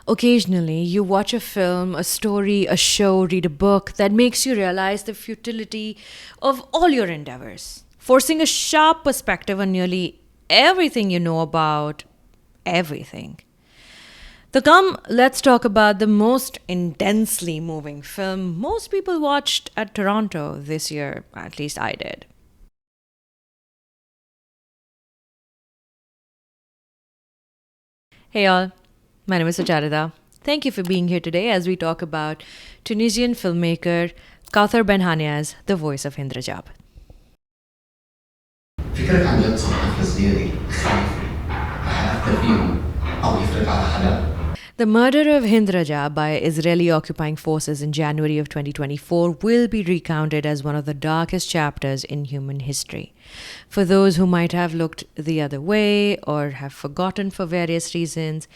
Occasionally, you watch a film, a story, a show, read a book that makes you realize the futility of all your endeavors, forcing a sharp perspective on nearly everything you know about everything. So, come, let's talk about the most intensely moving film most people watched at Toronto this year. At least I did. Hey, all. My name is Sucharita. Thank you for being here today as we talk about Tunisian filmmaker Kaouther Ben Hania's The Voice of Hind Rajab. فكرك عن جد صديق صغيري خايفة رح يأثر فيهم أو يفرق على حدا؟ The murder of Hind Rajab by Israeli occupying forces in January of 2024 will be recounted as one of the darkest chapters in human history. For those who might have looked the other way or have forgotten for various reasons,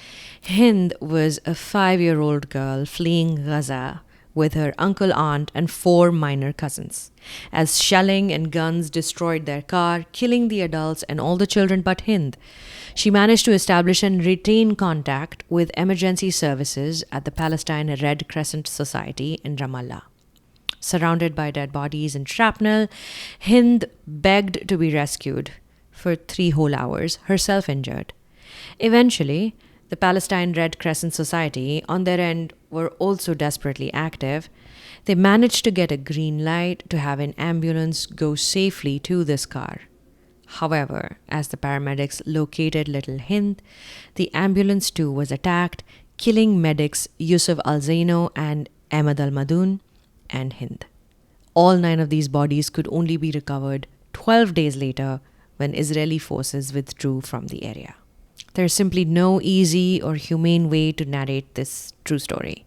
Hind was a 5-year-old girl fleeing Gaza with her uncle, aunt, and 4 minor cousins, as shelling and guns destroyed their car, killing the adults and all the children but Hind. She managed to establish and retain contact with emergency services at the Palestine Red Crescent Society in Ramallah. Surrounded by dead bodies and shrapnel, Hind begged to be rescued for 3 whole hours, herself injured. Eventually, the Palestine Red Crescent Society, on their end, were also desperately active. They managed to get a green light to have an ambulance go safely to this car. However, as the paramedics located little Hind, the ambulance too was attacked, killing medics Yusuf Al-Zaino and Ahmed Al-Madoun and Hind. All 9 of these bodies could only be recovered 12 days later when Israeli forces withdrew from the area. There's simply no easy or humane way to narrate this true story.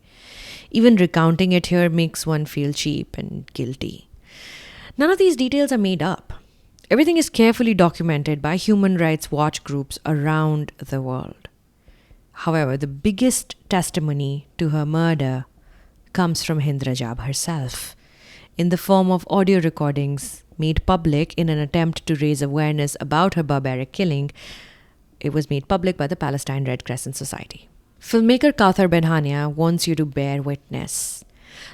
Even recounting it here makes one feel cheap and guilty. None of these details are made up. Everything is carefully documented by human rights watch groups around the world. However, the biggest testimony to her murder comes from Hind Rajab herself, in the form of audio recordings made public in an attempt to raise awareness about her barbaric killing. It was made public by the Palestine Red Crescent Society. Filmmaker Kaouther Ben Hania wants you to bear witness.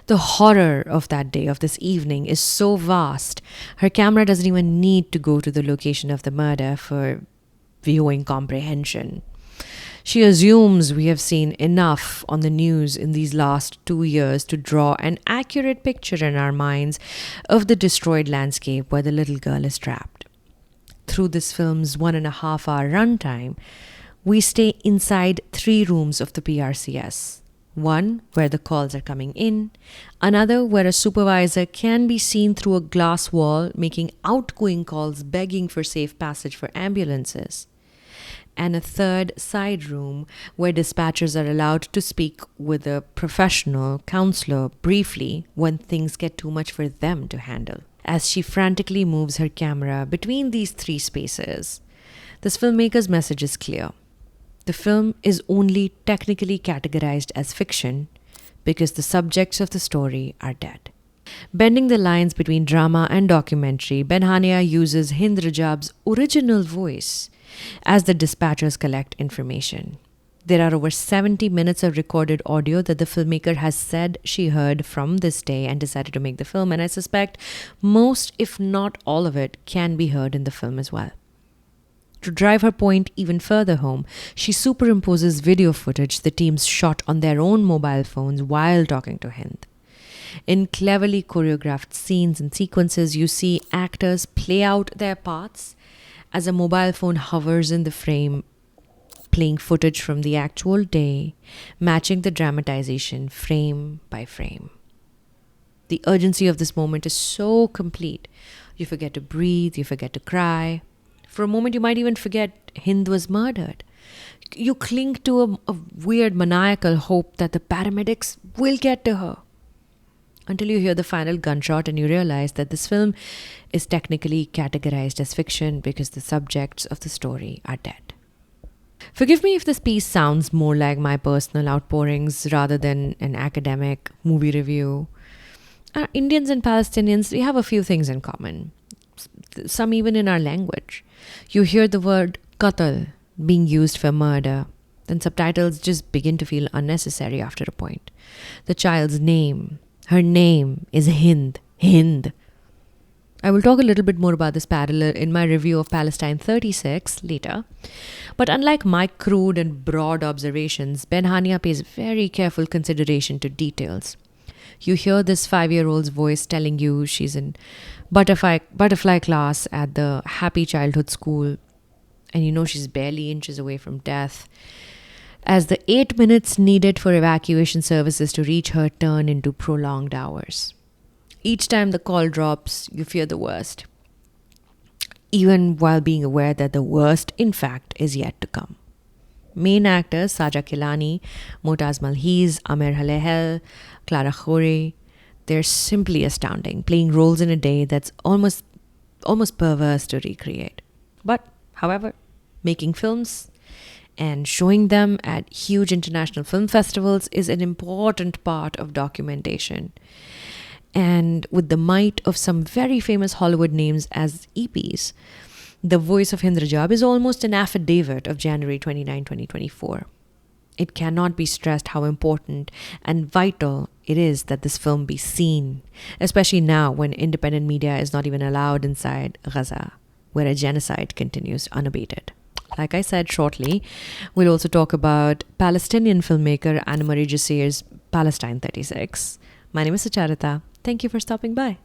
The horror of that day, of this evening, is so vast, her camera doesn't even need to go to the location of the murder for viewing comprehension. She assumes we have seen enough on the news in these last 2 years to draw an accurate picture in our minds of the destroyed landscape where the little girl is trapped. Through this film's 1.5-hour runtime, we stay inside 3 rooms of the PRCS. One where the calls are coming in, another where a supervisor can be seen through a glass wall making outgoing calls begging for safe passage for ambulances, and a third side room where dispatchers are allowed to speak with a professional counsellor briefly when things get too much for them to handle. As she frantically moves her camera between these 3 spaces, this filmmaker's message is clear. The film is only technically categorized as fiction because the subjects of the story are dead. Bending the lines between drama and documentary, Ben Hania uses Hind Rajab's original voice as the dispatchers collect information. There are over 70 minutes of recorded audio that the filmmaker has said she heard from this day and decided to make the film, and I suspect most, if not all of it, can be heard in the film as well. To drive her point even further home, she superimposes video footage the teams shot on their own mobile phones while talking to Hind. In cleverly choreographed scenes and sequences, you see actors play out their parts as a mobile phone hovers in the frame, playing footage from the actual day, matching the dramatization frame by frame. The urgency of this moment is so complete. You forget to breathe, you forget to cry. For a moment, you might even forget Hind was murdered. You cling to a weird maniacal hope that the paramedics will get to her. Until you hear the final gunshot and you realize that this film is technically categorized as fiction because the subjects of the story are dead. Forgive me if this piece sounds more like my personal outpourings rather than an academic movie review. Indians and Palestinians, we have a few things in common. Some even in our language. You hear the word qatl being used for murder. then subtitles just begin to feel unnecessary after a point. The child's name, her name is Hind. Hind. I will talk a little bit more about this parallel in my review of Palestine 36 later. But unlike my crude and broad observations, Ben Hania pays very careful consideration to details. You hear this 5-year-old's voice telling you she's in butterfly class at the Happy Childhood School, and you know she's barely inches away from death, as the 8 minutes needed for evacuation services to reach her turn into prolonged hours. Each time the call drops, you fear the worst, even while being aware that the worst, in fact, is yet to come. Main actors Saja Kilani, Motaz Malhiz, Amer Halehel, Clara Khoury, they're simply astounding, playing roles in a day that's almost perverse to recreate. But, however, making films and showing them at huge international film festivals is an important part of documentation. And with the might of some very famous Hollywood names as EPs, the Voice of Hind Rajab is almost an affidavit of January 29, 2024. It cannot be stressed how important and vital it is that this film be seen, especially now when independent media is not even allowed inside Gaza, where a genocide continues unabated. Like I said shortly, we'll also talk about Palestinian filmmaker Anna Marie Jassir's Palestine 36. My name is Sucharita. Thank you for stopping by.